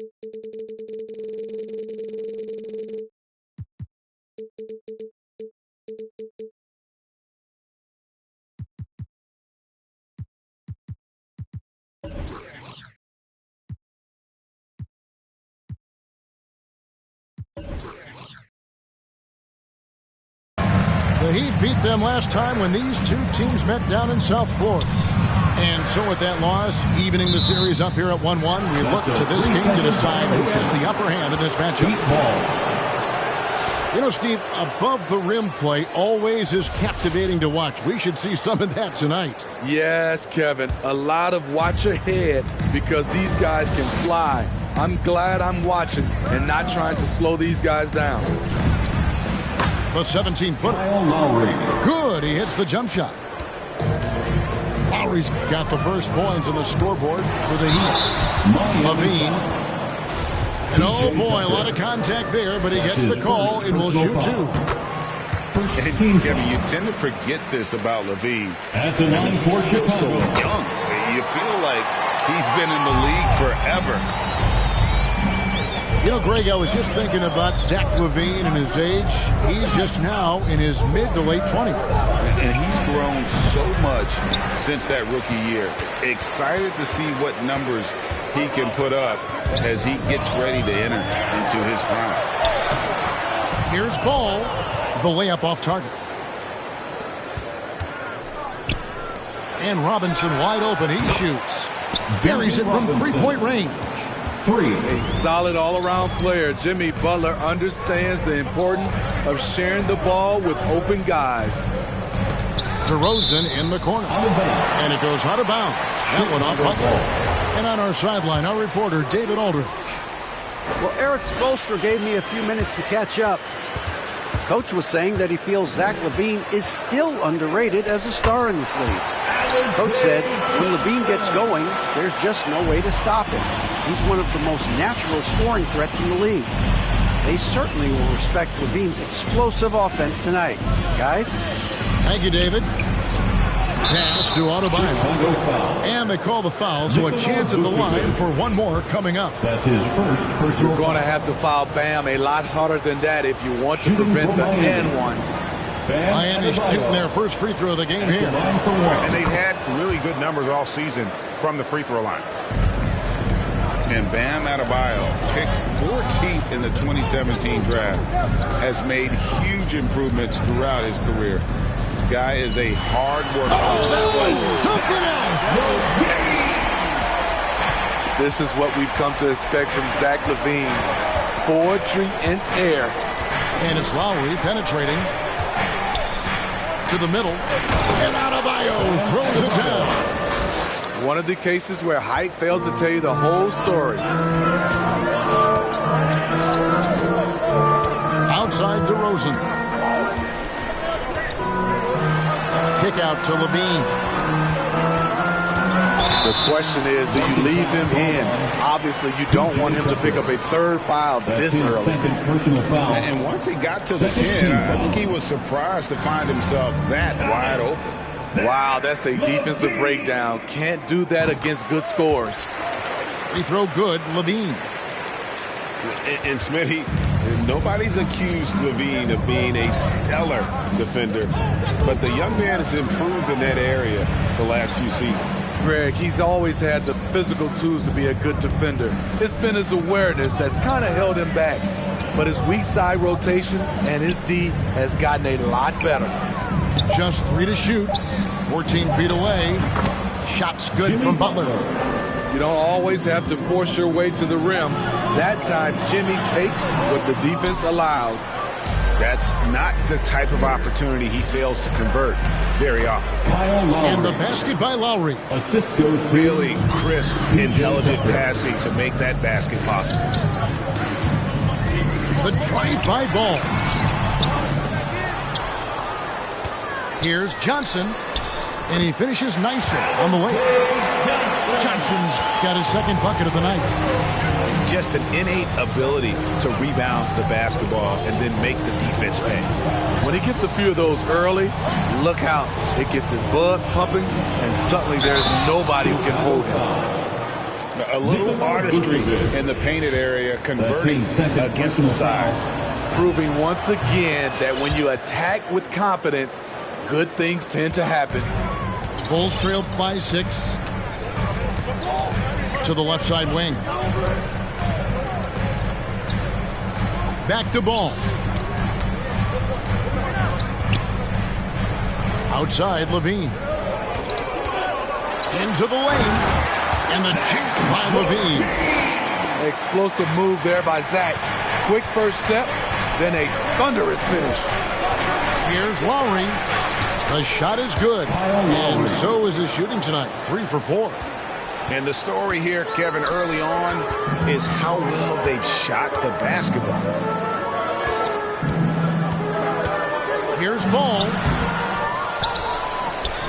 The Heat beat them last time when these two teams met down in South Florida. And so with that loss, evening the series up here at 1-1, we look to this game to decide who has the upper hand in this matchup. You know, Steve, above the rim play always is captivating to watch. We should see some of that tonight. Yes, Kevin. A lot of watch ahead because these guys can fly. I'm glad I'm watching and not trying to slow these guys down. The 17-footer. Good. He hits the jump shot. Lowry's got the first points on the scoreboard for the Heat. Levine. And oh boy, a lot of contact there, but he gets the call and will shoot two. Kevin, you tend to forget this about Levine. He's still so young. You feel like he's been in the league forever. You know, Greg, I was just thinking about Zach LaVine and his age. He's just now in his mid to late 20s. And he's grown so much since that rookie year. Excited to see what numbers he can put up as he gets ready to enter into his prime. Here's Ball. The layup off target. And Robinson wide open. He shoots. Buries it from three-point range. A solid all-around player. Jimmy Butler understands the importance of sharing the ball with open guys. DeRozan in the corner. And it goes out of bounds. That one off Butler. And on our sideline, our reporter, David Aldridge. Well, Eric Spoelstra gave me a few minutes to catch up. Coach was saying that he feels Zach LaVine is still underrated as a star in this league. Coach said when LaVine gets going, there's just no way to stop him. He's one of the most natural scoring threats in the league. They certainly will respect LaVine's explosive offense tonight. Guys? Thank you, David. Pass to Adebayo. And they call the foul, so a chance at the line for one more coming up. That's his first personal. You're going to have to foul Bam a lot harder than that if you want to prevent the and one. Miami's shooting their first free throw of the game here. And they've had really good numbers all season from the free throw line. And Bam Adebayo, picked 14th in the 2017 draft, has made huge improvements throughout his career. Guy is a hard worker. Oh, that was something else. This is what we've come to expect from Zach LaVine. Poetry in air. And it's Lowry penetrating to the middle. And Adebayo throws it down. One of the cases where height fails to tell you the whole story. Outside DeRozan. Kick out to LaVine. The question is, do you leave him in? Obviously, you don't want him to pick up a third foul this early. And once he got to the 10, I think he was surprised to find himself that wide open. Wow, that's a defensive breakdown. Can't do that against good scorers. Free throw good, LaVine. And Smitty, nobody's accused LaVine of being a stellar defender, but the young man has improved in that area the last few seasons. Greg, he's always had the physical tools to be a good defender. It's been his awareness that's kind of held him back. But his weak side rotation and his D has gotten a lot better. Just 3 to shoot. 14 feet away. Shot's good from Butler. You don't always have to force your way to the rim. That time, Jimmy takes what the defense allows. That's not the type of opportunity he fails to convert very often. And the basket by Lowry. Assist goes to really crisp, intelligent passing to make that basket possible. The drive-by Ball. Here's Johnson, and he finishes nicely on the way. Johnson's got his second bucket of the night. Just an innate ability to rebound the basketball and then make the defense pay. When he gets a few of those early, look out. It gets his blood pumping, and suddenly there's nobody who can hold him. A little artistry in the painted area, converting against the size. Proving once again that when you attack with confidence, good things tend to happen. Bulls trail by 6 to the left side wing. Back to ball. Outside, Levine. Into the lane. And the jam by Levine. Explosive move there by Zach. Quick first step, then a thunderous finish. Here's Lowry. The shot is good. And so is his shooting tonight. 3 for 4. And the story here, Kevin, early on is how well they've shot the basketball. Here's Ball.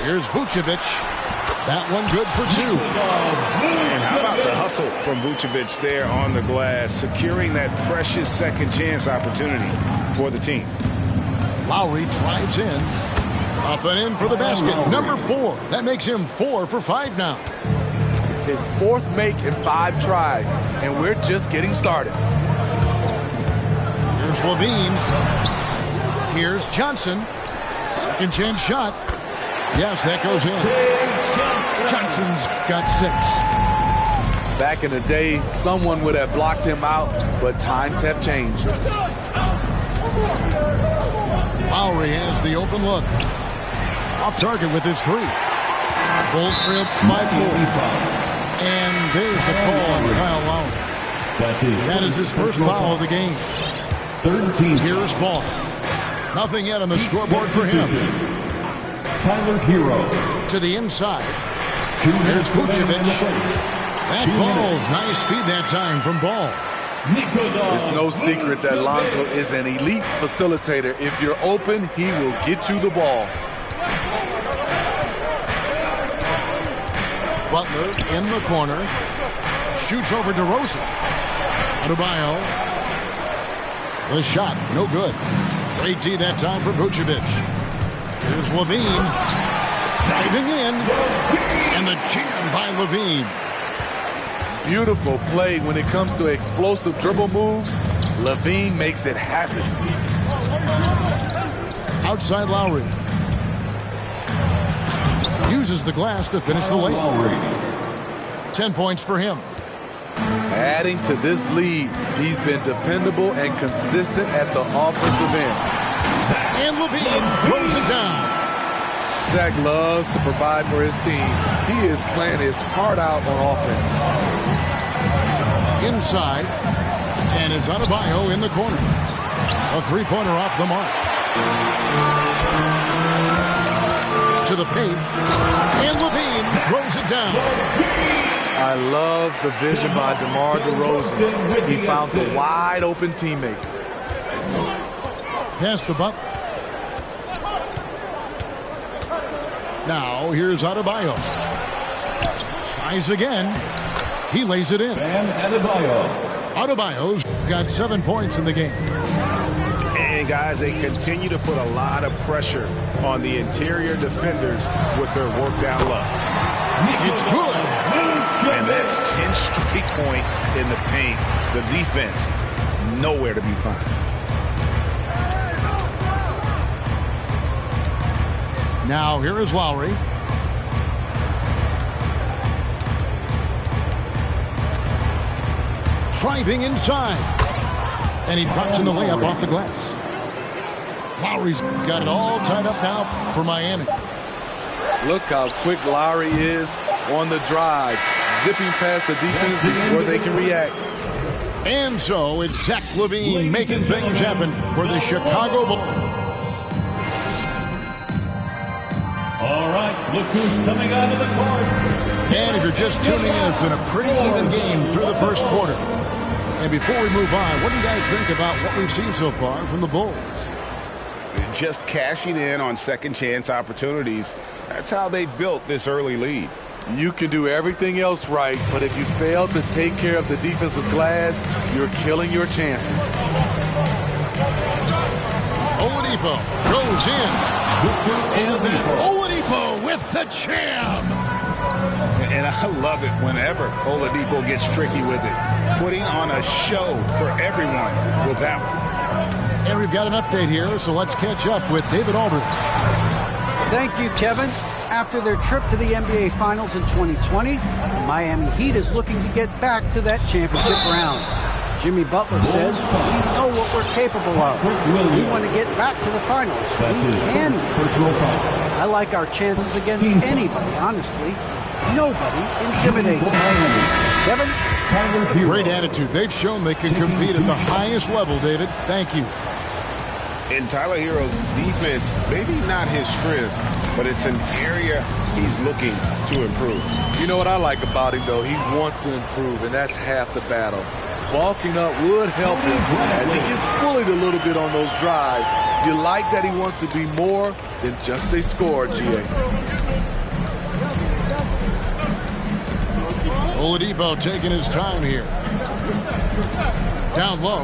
Here's Vucevic. That one good for 2. And how about the hustle from Vucevic there on the glass, securing that precious second chance opportunity for the team. Lowry drives in. Up and in for the basket. Number 4. That makes him 4 for 5 now. His 4th make in 5 tries, and we're just getting started. Here's Levine. Here's Johnson. Second chance shot. Yes, that goes in. Johnson's got 6. Back in the day, someone would have blocked him out, but times have changed. Lowry has the open look. Off target with his 3. Bulls trail by 4. And there's the call on Kyle Lowry. That is his first foul of the game. Here's Ball. Nothing yet on the scoreboard for him. Tyler Hero. To the inside. Here's Vucevic. That falls. Nice feed that time from Ball. There's no secret that Lonzo is an elite facilitator. If you're open, he will get you the ball. Butler in the corner. Shoots over to Rosa. Adebayo. The shot, no good. Great D that time for Vucevic. Here's Levine. Diving in. And the jam by Levine. Beautiful play when it comes to explosive dribble moves. Levine makes it happen. Outside Lowry. Uses the glass to finish the lane. 10 points for him. Adding to this lead, he's been dependable and consistent at the offensive end. And Levine throws it down. Zach loves to provide for his team. He is playing his heart out on offense. Inside. And it's Adebayo in the corner. A 3-pointer off the mark. To the paint. And Levine throws it down. I love the vision by DeMar DeRozan. He found the wide open teammate. Pass to Butler. Now here's Adebayo. Tries again. He lays it in. Adebayo's got 7 points in the game. And guys, they continue to put a lot of pressure on the interior defenders with their work down low. It's good. And that's 10 straight points in the paint. The defense, nowhere to be found. Now here is Lowry. Driving inside. And he drops in the layup off the glass. Lowry's got it all tied up now for Miami. Look how quick Lowry is on the drive, zipping past the defense before they can react. And so it's Zach LaVine making things happen for the Chicago Bulls. All right, look who's coming out of the court. And if you're just tuning in, it's been a pretty even game through the first quarter. And before we move on, what do you guys think about what we've seen so far from the Bulls? Just cashing in on second chance opportunities. That's how they built this early lead. You can do everything else right, but if you fail to take care of the defensive glass, you're killing your chances. Oladipo goes in. And then Oladipo with the jam. And I love it whenever Oladipo gets tricky with it. Putting on a show for everyone with that one. And we've got an update here, so let's catch up with David Aldridge. Thank you, Kevin. After their trip to the NBA Finals in 2020, the Miami Heat is looking to get back to that championship round. Jimmy Butler says, we know what we're capable of. We want to get back to the finals. We can. I like our chances against anybody, honestly. Nobody intimidates us. Kevin? Great attitude. They've shown they can compete at the highest level, David. Thank you. In Tyler Hero's defense, maybe not his strength, but it's an area he's looking to improve. You know what I like about him, though? He wants to improve, and that's half the battle. Bulking up would help him as he gets bullied a little bit on those drives. You like that he wants to be more than just a scorer, G.A. Oladipo taking his time here. Down low.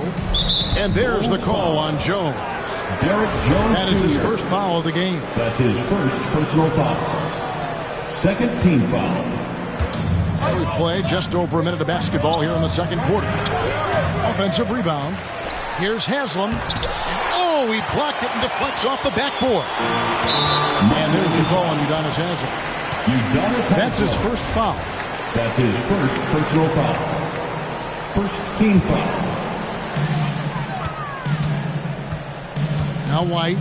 And there's the call on Jones. Derek Jones That is his Jr. first foul of the game. That's his first personal foul. Second team foul. We play just over a minute of basketball here in the second quarter. Offensive rebound. Here's Haslam. And he blocked it and deflects off the backboard. And there's the call on Udonis Haslam. That's his first foul. That's his first personal foul. First team foul. Now White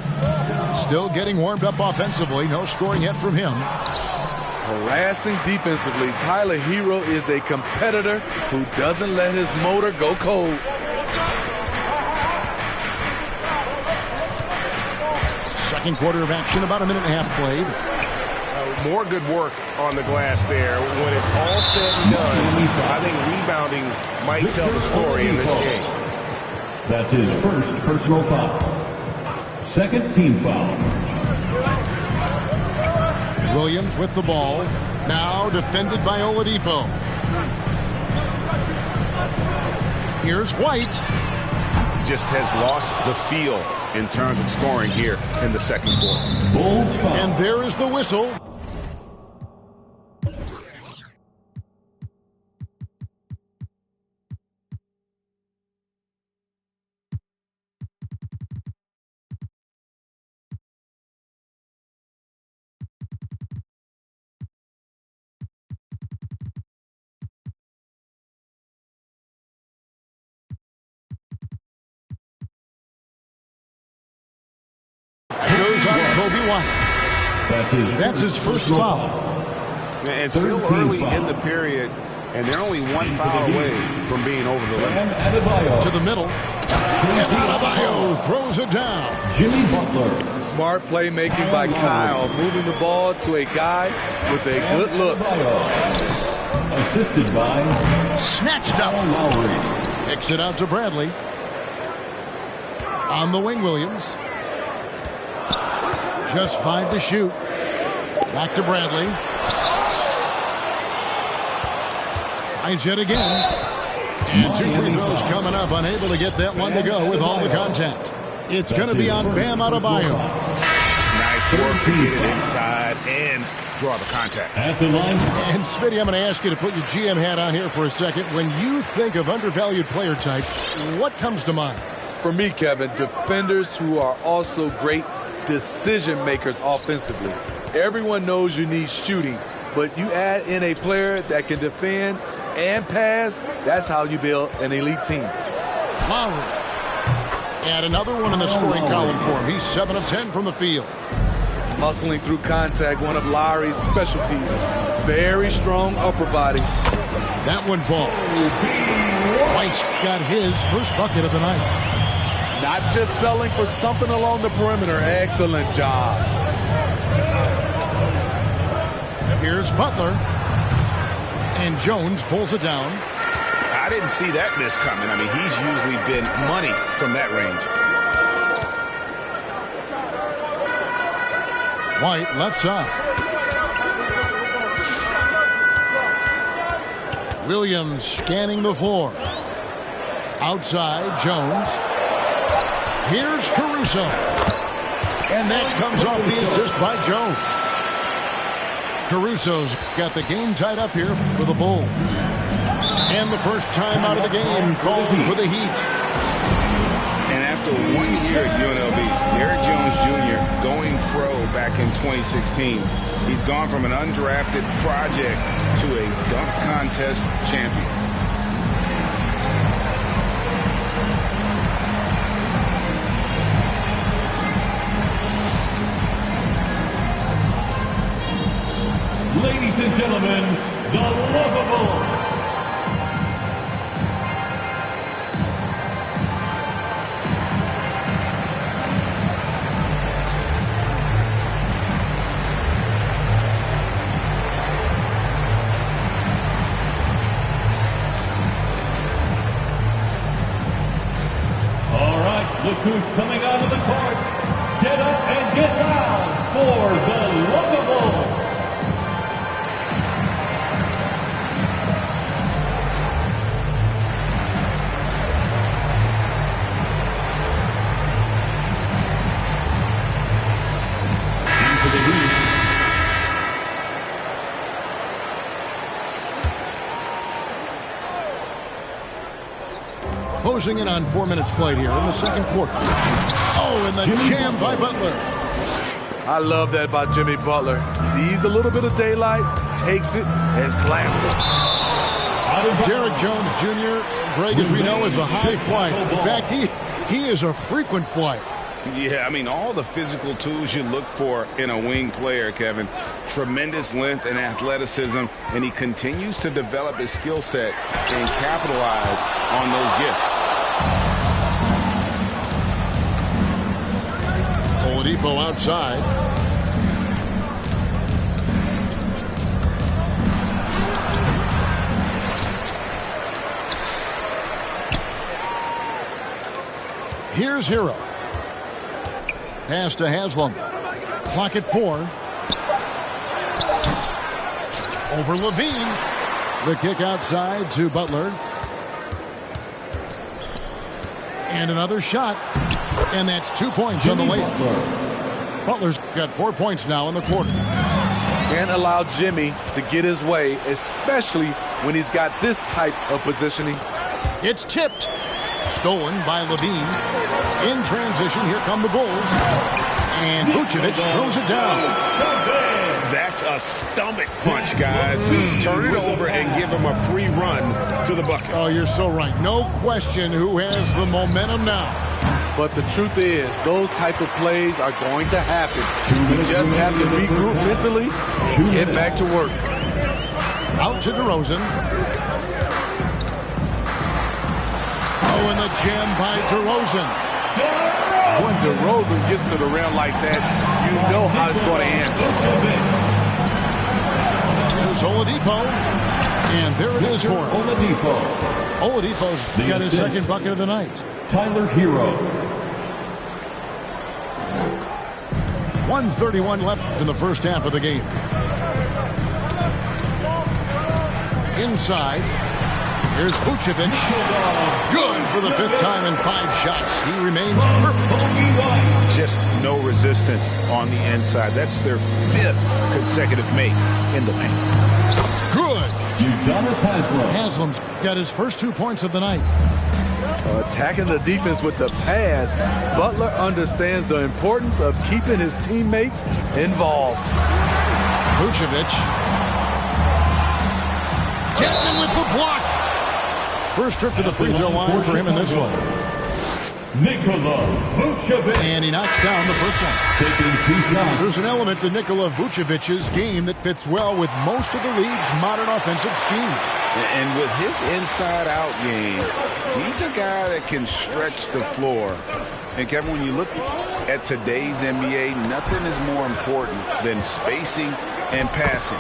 still getting warmed up offensively. No scoring yet from him. Harassing defensively, Tyler Hero is a competitor who doesn't let his motor go cold. Second quarter of action, about a minute and a half played. More good work on the glass there. When it's all said and done, I think rebounding might tell the story in this game. That's his first personal foul. Second team foul. Williams with the ball. Now defended by Oladipo. Here's White. Just has lost the feel in terms of scoring here in the second quarter. Bulls foul. And there is the whistle. Goes on Kobe White. That's his first foul. And still early in the period, and they're only one foul away from being over the limit. To the middle. And Adebayo throws it down. Jimmy Butler. Smart playmaking by Kyle, moving the ball to a guy with a good look. Assisted by Snatched up. Lowry. Kicks it out to Bradley. On the wing, Williams. Just 5 to shoot. Back to Bradley. Tries yet again. And 2 free throws coming up. Unable to get that one to go with all the contact. It's going to be on Bam Adebayo. Nice work to get it inside and draw the contact. At the line. And Smitty, I'm going to ask you to put your GM hat on here for a second. When you think of undervalued player types, what comes to mind? For me, Kevin, defenders who are also great decision makers offensively. Everyone knows you need shooting, but you add in a player that can defend and pass, that's how you build an elite team. Lowry. And another one in the scoring column for him. He's 7 of 10 from the field. Hustling through contact, one of Lowry's specialties. Very strong upper body. That one falls. White's got his first bucket of the night. Not just selling for something along the perimeter. Excellent job. Here's Butler. And Jones pulls it down. I didn't see that miss coming. I mean, he's usually been money from that range. White left side. Williams scanning the floor. Outside, Jones. Here's Caruso. And that comes off the assist by Jones. Caruso's got the game tied up here for the Bulls. And the first time out of the game called for the Heat. And after 1 year at UNLV, Derrick Jones Jr. going pro back in 2016. He's gone from an undrafted project to a dunk contest champion. Ladies and gentlemen, the lovable. All right, look who's coming out of the court. Get up and get loud for the lovable. Closing in on 4 minutes played here in the second quarter. Oh, and the jam by Butler. I love that by Jimmy Butler. Sees a little bit of daylight, takes it, and slams it. Derrick Jones Jr., Greg, as we know, is a high flyer. In fact, he is a frequent flyer. Yeah, I mean, all the physical tools you look for in a wing player, Kevin. Tremendous length and athleticism, and he continues to develop his skill set and capitalize on those gifts. Oladipo outside. Here's Hero. Pass to Haslam. Clock at 4. Over Levine. The kick outside to Butler. And another shot. And that's 2 points on the layup. Butler's got 4 points now in the quarter. Can't allow Jimmy to get his way, especially when he's got this type of positioning. It's tipped. Stolen by Levine. In transition, here come the Bulls. And Vucevic throws it down. That's a stomach punch, guys. Turn it over and give him a free run to the bucket. Oh, you're so right. No question who has the momentum now. But the truth is, those type of plays are going to happen. We just have to regroup mentally and get back to work. Out to DeRozan. Oh, and the jam by DeRozan. When DeRozan gets to the rim like that, you know how it's going to end. There's Oladipo. And there it is for him. Oladipo's got his second bucket of the night. Tyler Hero. 1:31 left in the first half of the game. Inside. Here's Vucevic. Good for the 5th time in 5 shots. He remains perfect. Just no resistance on the inside. That's their 5th consecutive make in the paint. Good. Udonis Haslem. Haslam's got his first 2 points of the night. Attacking the defense with the pass, Butler understands the importance of keeping his teammates involved. Vucevic. Chapman with the block. First trip to the free throw line for him in this one. Nikola Vucevic. And he knocks down the first one. Taking 2 shots. There's an element to Nikola Vucevic's game that fits well with most of the league's modern offensive scheme. And with his inside-out game, he's a guy that can stretch the floor. And, Kevin, when you look at today's NBA, nothing is more important than spacing and passing.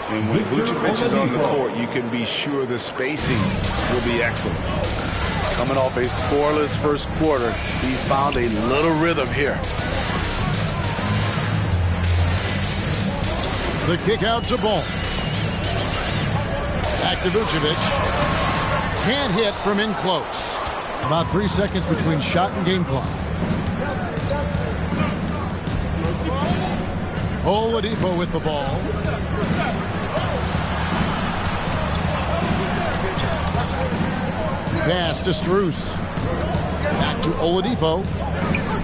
And when Vucevic is on the court, you can be sure the spacing will be excellent. Coming off a scoreless first quarter, he's found a little rhythm here. The kick out to Ball. Back to Vucevic. Can't hit from in close. About 3 seconds between shot and game clock. Oladipo with the ball. Pass to Strus. Back to Oladipo.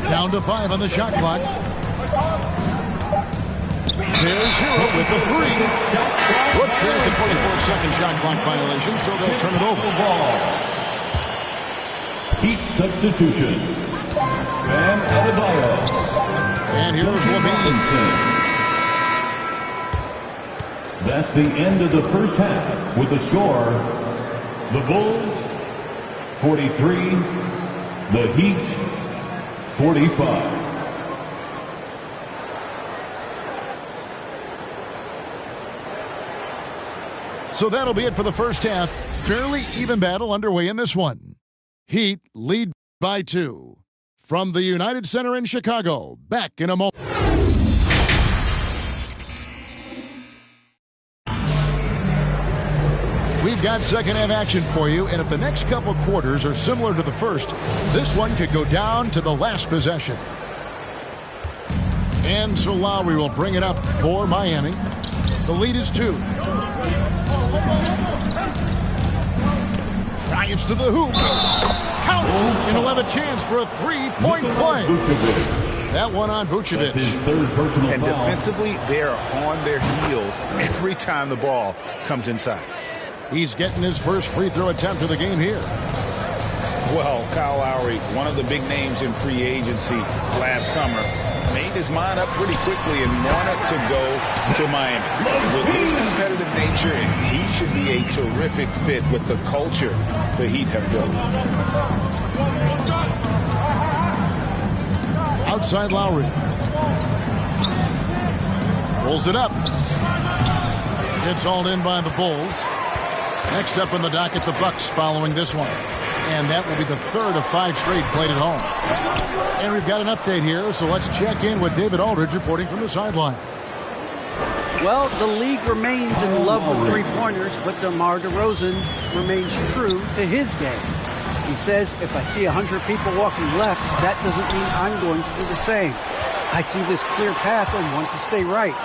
Down to 5 on the shot clock. There's Hero with the 3. Whoops, there's the 24-second shot clock violation, so they'll turn it over. Heat substitution. Bam Adebayo. And here's Levine. That's the end of the first half with the score. The Bulls 43, the Heat 45. So that'll be it for the first half. Fairly even battle underway in this one. Heat lead by 2. From the United Center in Chicago, back in a moment. We've got second half action for you, and if the next couple quarters are similar to the first, this one could go down to the last possession. And so Lowry will bring it up for Miami. The lead is 2. Drives to the hoop. Count. And he'll have a chance for a three-point play. That one on Vucevic. And defensively, they are on their heels every time the ball comes inside. He's getting his first free throw attempt of the game here. Well, Kyle Lowry, one of the big names in free agency last summer, made his mind up pretty quickly and wanted to go to Miami. With his competitive nature, he should be a terrific fit with the culture the Heat have built. Outside Lowry. Pulls it up. It's hauled in by the Bulls. Next up on the docket, the Bucks following this one. And that will be the third of 5 straight played at home. And we've got an update here, so let's check in with David Aldridge reporting from the sideline. Well, the league remains in love with three-pointers, but DeMar DeRozan remains true to his game. He says, if I see 100 people walking left, that doesn't mean I'm going to do the same. I see this clear path and want to stay right.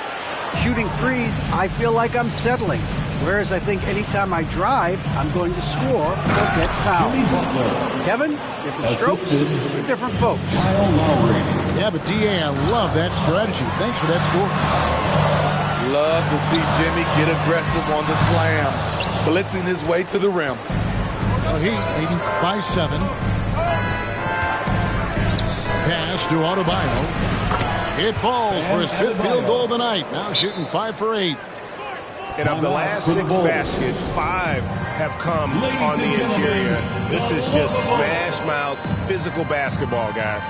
Shooting threes, I feel like I'm settling. Whereas I think anytime I drive, I'm going to score or get fouled. Kevin, different strokes for different folks. Yeah, but D.A., I love that strategy. Thanks for that score. Love to see Jimmy get aggressive on the slam, blitzing his way to the rim. Heat leading by 7. Pass to Adebayo. It falls for his 5th field goal of the night. Now shooting 5 for 8. And of the last 6 baskets, 5 have come on the interior. This is just smash mouth, physical basketball, guys.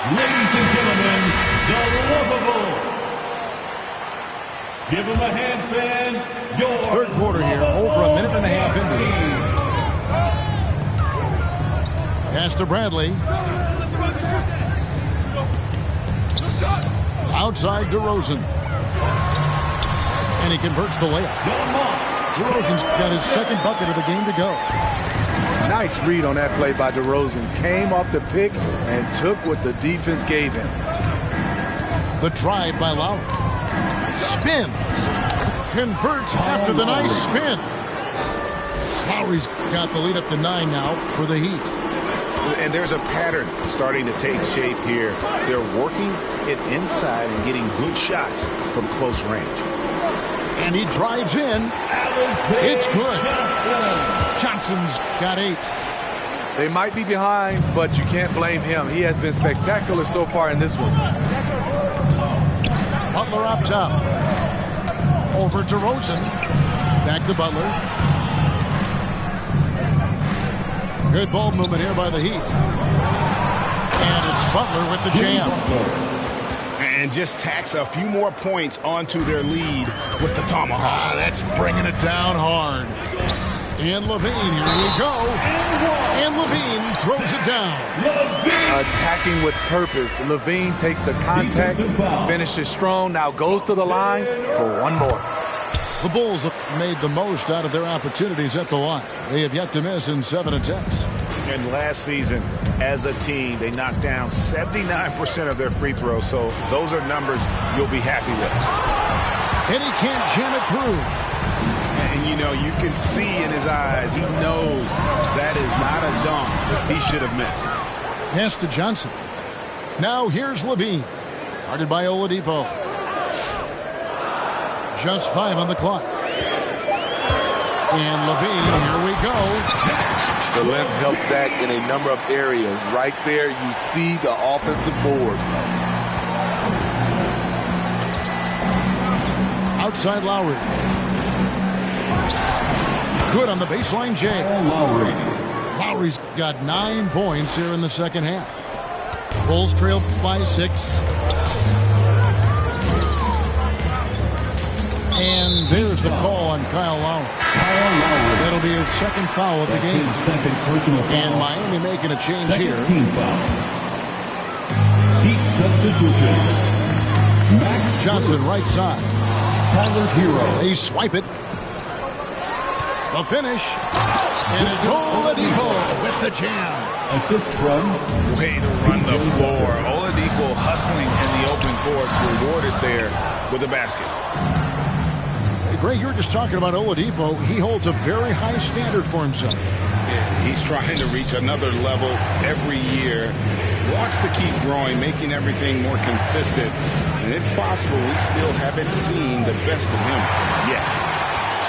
Ladies and gentlemen, the Lovable. Give them a hand, fans. Your Third quarter here, over a minute and a half into it. Pass to Bradley. Outside DeRozan. And he converts the layup. DeRozan's got his second bucket of the game to go. Nice read on that play by DeRozan. Came off the pick and took what the defense gave him. The drive by Lowry. Spins. Converts after the nice spin. Lowry's got the lead up to 9 now for the Heat. And there's a pattern starting to take shape here. They're working it inside and getting good shots from close range. And he drives in. It's good. Johnson's got 8. They might be behind, but you can't blame him. He has been spectacular so far in this one. Butler up top. Over to Rosen. Back to Butler. Good ball movement here by the Heat. And it's Butler with the jam. And just tacks a few more points onto their lead with the tomahawk. That's bringing it down hard. And Levine, here we go. And Levine throws it down. Attacking with purpose. Levine takes the contact, finishes strong, now goes to the line for one more. The Bulls have made the most out of their opportunities at the line. They have yet to miss in 7 attempts. And last season, as a team, they knocked down 79% of their free throws. So those are numbers you'll be happy with. And he can't jam it through. And, you know, you can see in his eyes, he knows that is not a dunk he should have missed. Pass to Johnson. Now here's Levine. Guarded by Oladipo. Just 5 on the clock. And Levine, here we go. The length helps Zach in a number of areas. Right there, you see the offensive board. Outside Lowry. Good on the baseline, Jay. Lowry's got 9 points here in the second half. Bulls trail by 6. And there's the call on Kyle Lowry. That'll be his second foul of the game. And Miami making a change here. Heat substitution. Johnson right side. Tyler Hero. They swipe it. The finish. And it's Oladipo with the jam. Assist from. Way to run the floor. Oladipo hustling in the open court, rewarded there with a basket. Greg, you were just talking about Oladipo. He holds a very high standard for himself. Yeah, he's trying to reach another level every year. Wants to keep growing, making everything more consistent. And it's possible we still haven't seen the best of him yet.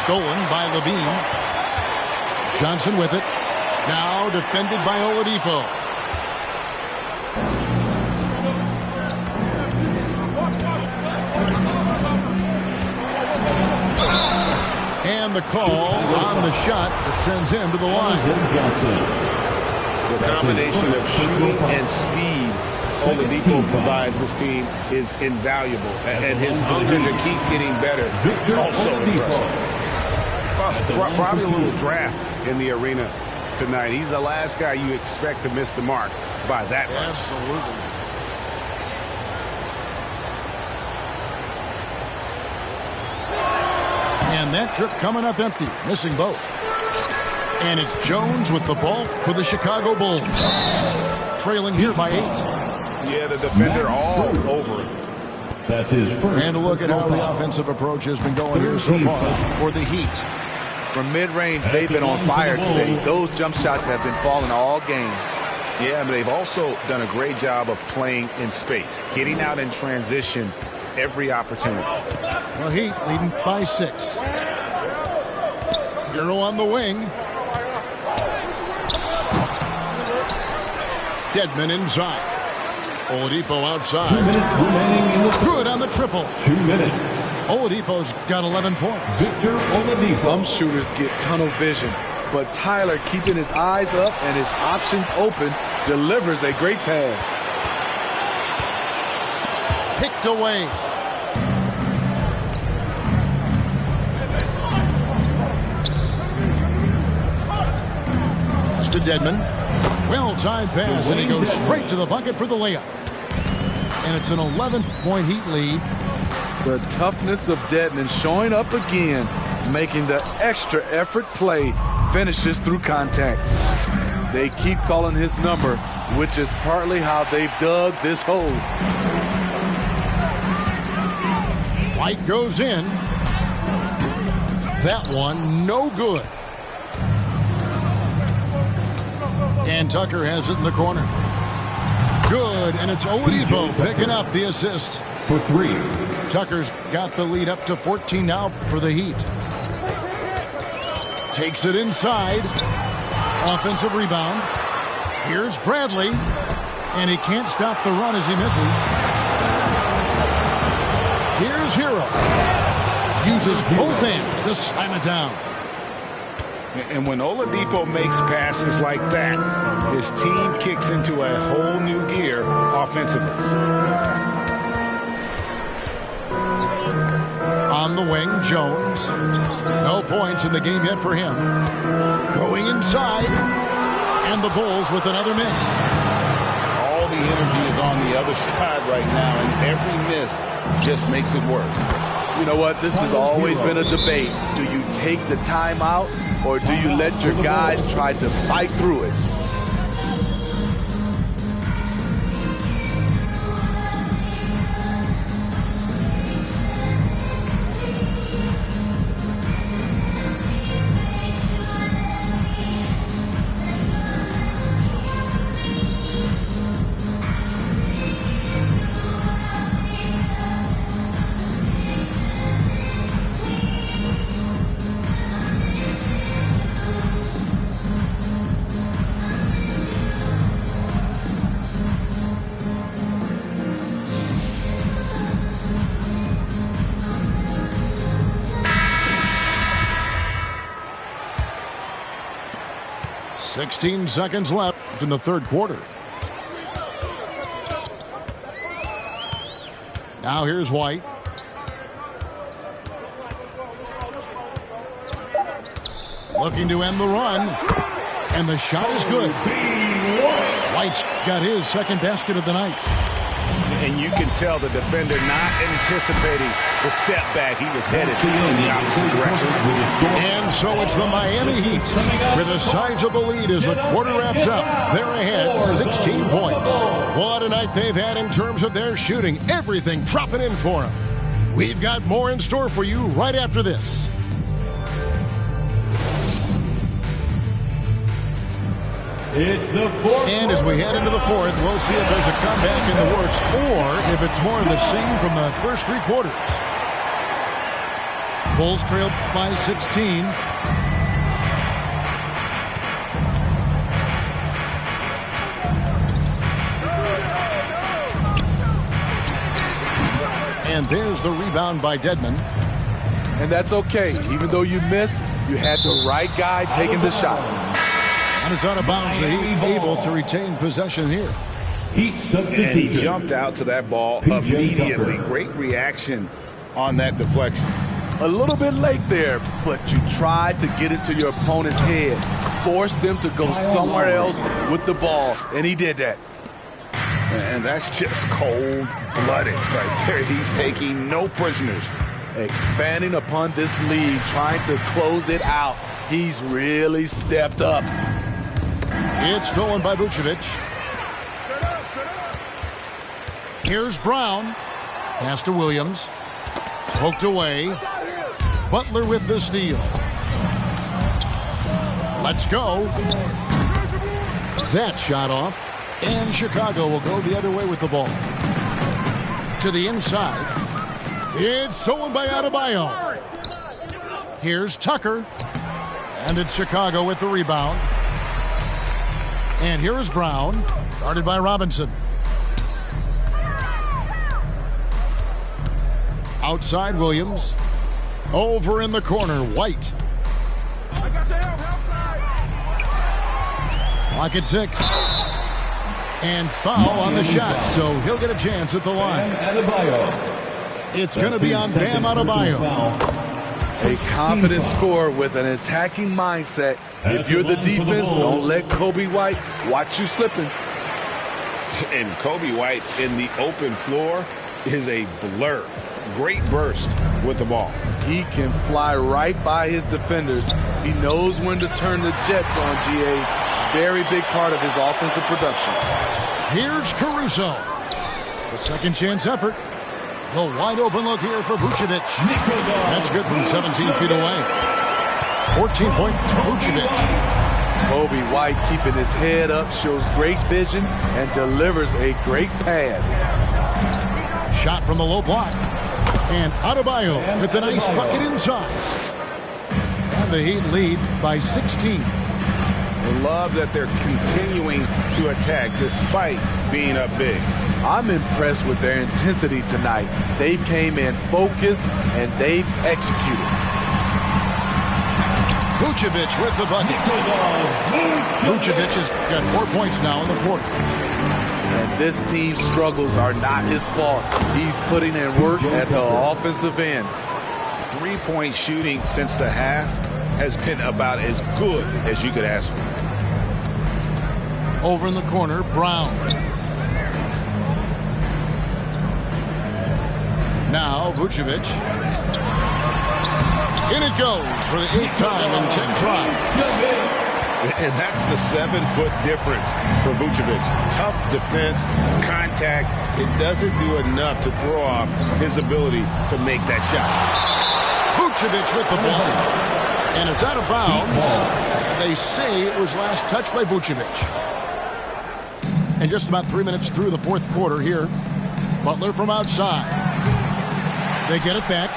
Stolen by Levine. Johnson with it. Now defended by Oladipo. And the call on the shot that sends him to the line. The combination of shooting and speed Oladipo provides this team is invaluable. And his hunger to keep getting better, also impressive. Probably a little draft in the arena tonight. He's the last guy you expect to miss the mark by that much. Absolutely. And that trip coming up empty, missing both. And it's Jones with the ball for the Chicago Bulls. Trailing here by 8. Yeah, the defender all over him. That's his first. And look at how the offensive approach has been going here so far for the Heat. From mid-range, they've been on fire today. Those jump shots have been falling all game. Yeah, but they've also done a great job of playing in space, getting out in transition every opportunity. Well, Heat leading by 6. Hero on the wing. Dedmon inside. Oladipo outside. 2 minutes remaining in the Good on the triple. 2 minutes. Oladipo's got 11 points. Victor Oladipo. Some shooters get tunnel vision, but Tyler, keeping his eyes up and his options open, delivers a great pass. Picked away. Pass to Dedmon. Well-timed pass, and he goes straight to the bucket for the layup. And it's an 11-point Heat lead. The toughness of Dedmon showing up again, making the extra effort play, finishes through contact. They keep calling his number, which is partly how they've dug this hole. White goes in. That one, no good. And Tucker has it in the corner. Good, and it's Oladipo picking up the assist. For 3. Tucker's got the lead up to 14 now for the Heat. Takes it inside. Offensive rebound. Here's Bradley. And he can't stop the run as he misses. Here's Hero. Uses both hands to slam it down. And when Oladipo makes passes like that, his team kicks into a whole new gear offensively. On the wing, Jones. No points in the game yet for him. Going inside. And the Bulls with another miss. All the energy is on the other side right now, and every miss just makes it worse. You know what? This has always been a debate. Do you take the timeout, or do you let your guys try to fight through it? Sixteen seconds left in the third quarter. Now here's White. Looking to end the run. And the shot is good. White's got his second basket of the night. And you can tell the defender not anticipating the step back. He was headed in the opposite direction. And so it's the Miami Heat with a sizable lead as the quarter wraps up. They're ahead 16 points. What a night they've had in terms of their shooting. Everything dropping in for them. We've got more in store for you right after this. It's the fourth. And as we head into the fourth, we'll see if there's a comeback in the works or if it's more of the same from the first three quarters. Bulls trail by 16. And there's the rebound by Dedmon. And that's okay. Even though you miss, you had the right guy taking the shot. And it's out of bounds. The Heat able to retain possession here. Heat substitution. And he jumped out to that ball immediately. Great reaction on that deflection. A little bit late there, but you tried to get into your opponent's head. Force them to go somewhere else with the ball, and he did that. And that's just cold-blooded right there. He's taking no prisoners. Expanding upon this lead, trying to close it out. He's really stepped up. It's stolen by Vucevic. Here's Brown. Pass to Williams. Poked away. Butler with the steal. Let's go. That shot off. And Chicago will go the other way with the ball. To the inside. It's stolen by Adebayo. Here's Tucker. And it's Chicago with the rebound. And here is Brown. Guarded by Robinson. Outside Williams. Over in the corner, White. Clock at 6. And foul on the shot, so he'll get a chance at the line. It's going to be on Bam Adebayo. A confident scorer with an attacking mindset. If you're the defense, don't let Kobe White watch you slipping. And Kobe White in the open floor is a blur. Great burst with the ball. He can fly right by his defenders. He knows when to turn the jets on, GA. Very big part of his offensive production. Here's Caruso. The second chance effort. The wide open look here for Vucevic. That's good from 17 feet away. 14 points for Vucevic. Kobe White keeping his head up, shows great vision, and delivers a great pass. Shot from the low block. And Adebayo with the nice bucket inside. And the Heat lead by 16. I love that they're continuing to attack despite being up big. I'm impressed with their intensity tonight. They came in focused and they've executed. Vucevic with the bucket. Vucevic has got 4 points now in the quarter. And this team's struggles are not his fault. He's putting in work at the offensive end. 3-point shooting since the half has been about as good as you could ask for. Over in the corner, Brown. Now Vucevic. In it goes for the 8th time in 10 tries. And that's the 7-foot difference for Vucevic. Tough defense, contact. It doesn't do enough to throw off his ability to make that shot. Vucevic with the ball. And it's out of bounds. They say it was last touched by Vucevic. And just about 3 minutes through the 4th quarter here. Butler from outside. They get it back.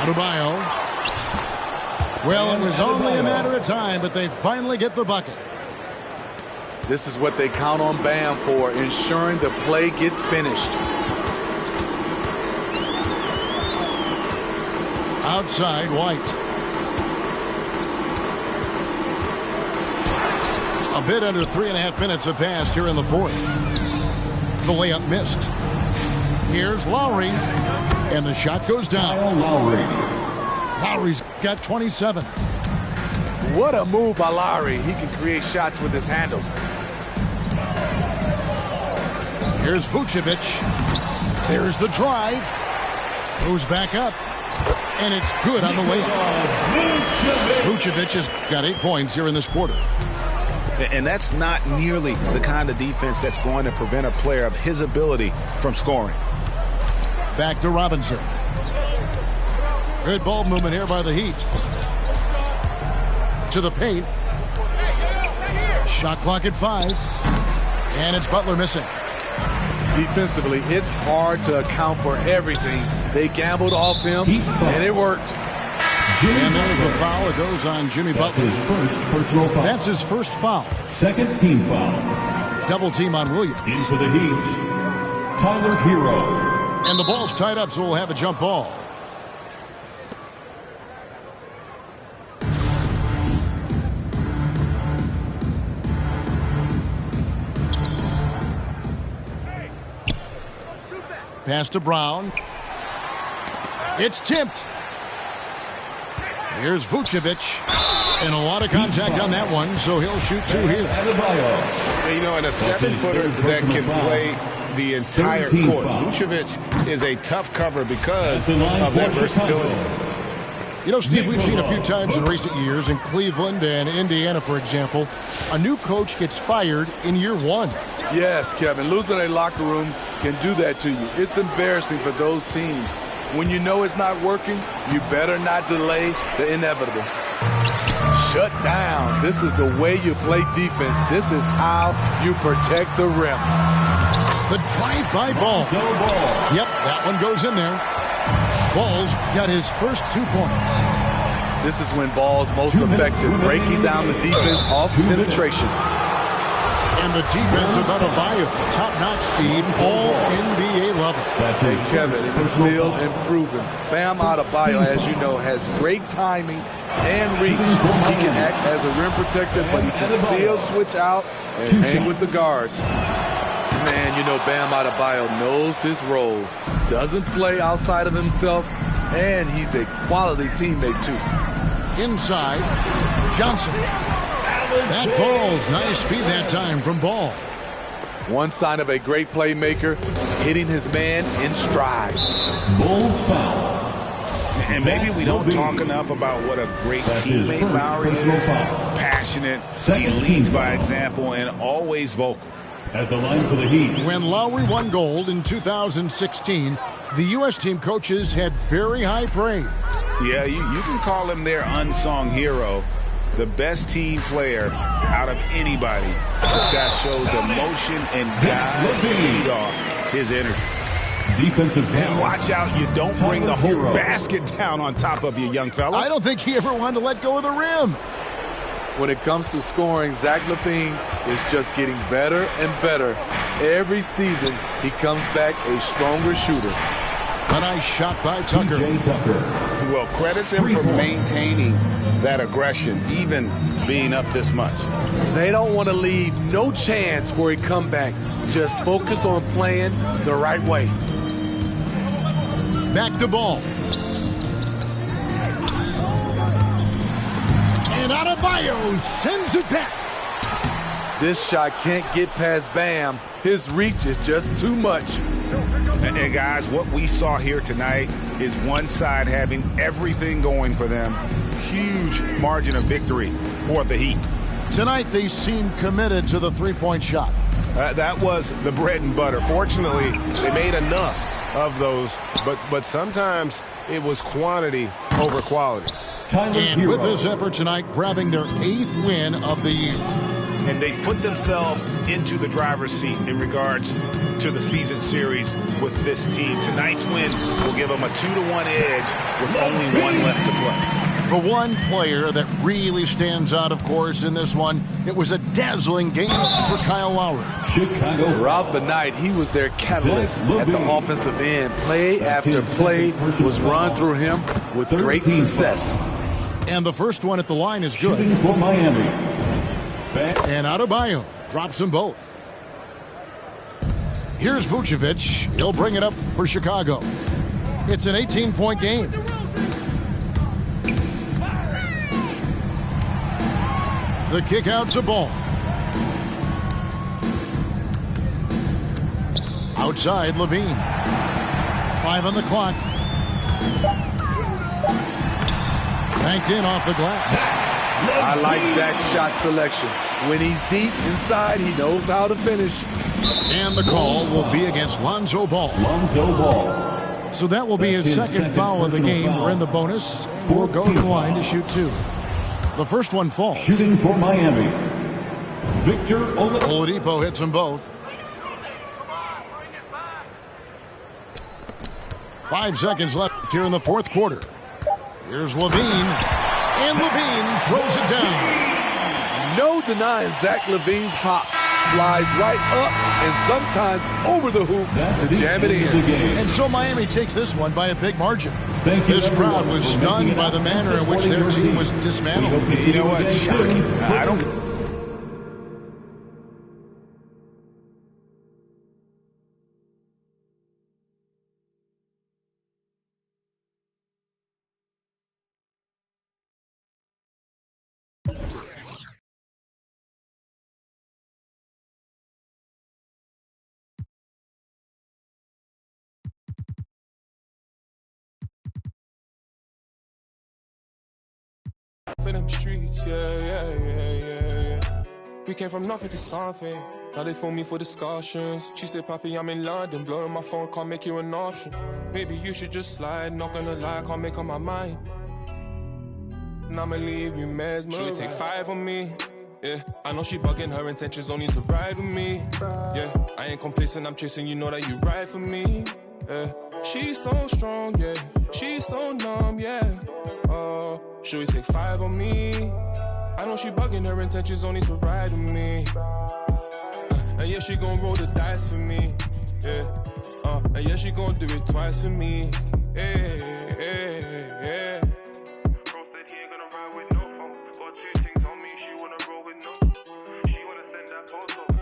Adebayo. Well, it was only a matter of time, but they finally get the bucket. This is what they count on Bam for, ensuring the play gets finished. Outside, White. A bit under 3.5 minutes have passed here in the 4th. The layup missed. Here's Lowry. And the shot goes down. Lowry's got 27. What a move by Lowry. He can create shots with his handles. Here's Vucevic. There's the drive. Goes back up. And it's good on the layup. Vucevic has got 8 points here in this quarter. And that's not nearly the kind of defense that's going to prevent a player of his ability from scoring. Back to Robinson. Good ball movement here by the Heat. To the paint. Shot clock at 5. And it's Butler missing. Defensively, it's hard to account for everything. They gambled off him, and it worked. And there's a foul. It goes on Jimmy Butler. First personal foul. That's his first foul. Second team foul. Double team on Williams. In for the Heat, Tyler Hero. And the ball's tied up, so we'll have a jump ball. Pass to Brown. It's tipped. Here's Vucevic. And a lot of contact on that one, so he'll shoot 2 here. You know, and a 7-footer that can play the entire court. Vucevic is a tough cover because of that versatility. You know, Steve, we've seen a few times in recent years in Cleveland and Indiana, for example, a new coach gets fired in year 1. Yes, Kevin, losing a locker room can do that to you. It's embarrassing for those teams. When you know it's not working, you better not delay the inevitable. Shut down. This is the way you play defense. This is how you protect the rim. The drive-by ball. Yep, that one goes in there. Ball's got his first 2 points. This is when Ball's most effective, breaking down the defense off penetration. And the defense of Adebayo, top-notch, Steve, all NBA level. Hey, Kevin, it is still improving. Bam Adebayo, as you know, has great timing and reach. He can act as a rim protector, but he can still switch out and hang with the guards. Man, you know, Bam Adebayo knows his role, doesn't play outside of himself, and he's a quality teammate, too. Inside, Johnson. That falls. Nice feed that time from Ball. One sign of a great playmaker, hitting his man in stride. Bulls foul. And maybe we don't talk enough about what a great teammate Lowry is. Passionate, he leads by example, and always vocal. At the line for the Heat. When Lowry won gold in 2016, the U.S. team coaches had very high praise. Yeah, you can call him their unsung hero. The best team player out of anybody. This guy shows emotion and guys feed off his energy. Defensive And foul. watch out, you don't bring the whole basket down on top of you, young fella. I don't think he ever wanted to let go of the rim. When it comes to scoring, Zach LaVine is just getting better and better. Every season, he comes back a stronger shooter. A nice shot by Tucker. Jay Tucker. Well, credit them for maintaining that aggression, even being up this much. They don't want to leave no chance for a comeback. Just focus on playing the right way. Back to ball. And Adebayo sends it back. This shot can't get past Bam. His reach is just too much. And guys, what we saw here tonight is one side having everything going for them. Huge margin of victory for the Heat. Tonight, they seem committed to the three-point shot. That was the bread and butter. Fortunately, they made enough of those, but sometimes it was quantity over quality. And with this effort tonight, grabbing their 8th win of the year. And they put themselves into the driver's seat in regards to the season series with this team. Tonight's win will give them a 2-1 edge with only one left to play. The one player that really stands out, of course, in this one, it was a dazzling game for Kyle Lowry. Chicago. Throughout the night, he was their catalyst at the offensive end. Play after play was run through him with great success. And the first one at the line is good. Shooting for Miami. And Adebayo drops them both. Here's Vucevic. He'll bring it up for Chicago. It's an 18-point game. The kick out to Ball. Outside, Levine. 5 on the clock. Banked in off the glass. I like Zach's shot selection. When he's deep inside, he knows how to finish. And the call will be against Lonzo Ball. Lonzo Ball. So that will be his second foul of the game. We're in the bonus. We'll go to the line to shoot 2. The first one falls. Shooting for Miami. Victor Oladipo hits them both. 5 seconds left here in the fourth quarter. Here's Levine. And Levine throws it down. No denying Zach LaVine's hops. Flies right up and sometimes over the hoop to jam it in. And so Miami takes this one by a big margin. This crowd was stunned by the manner in which their team was dismantled. You know what? Shocking. I don't... For them streets, yeah. We came from nothing to something. Now they phone me for discussions. She said, Papi, I'm in London. Blowing my phone, can't make you an option. Maybe you should just slide. Not gonna lie, can't make up my mind. And I'ma leave you mesmerized. She take 5 on me. Yeah, I know she bugging, her intentions only to ride with me. Yeah, I ain't complacent, I'm chasing, you know that you ride for me. Yeah, she's so strong, yeah. She's so numb, yeah. Should we take 5 on me? I know she bugging, her intentions only to ride with me. And yeah, she gon' roll the dice for me. Yeah, and yeah, she gon' do it twice for me. Yeah. Bro said he ain't gonna ride with no phone. Got 2 things on me, she wanna roll with no. She wanna send that photo.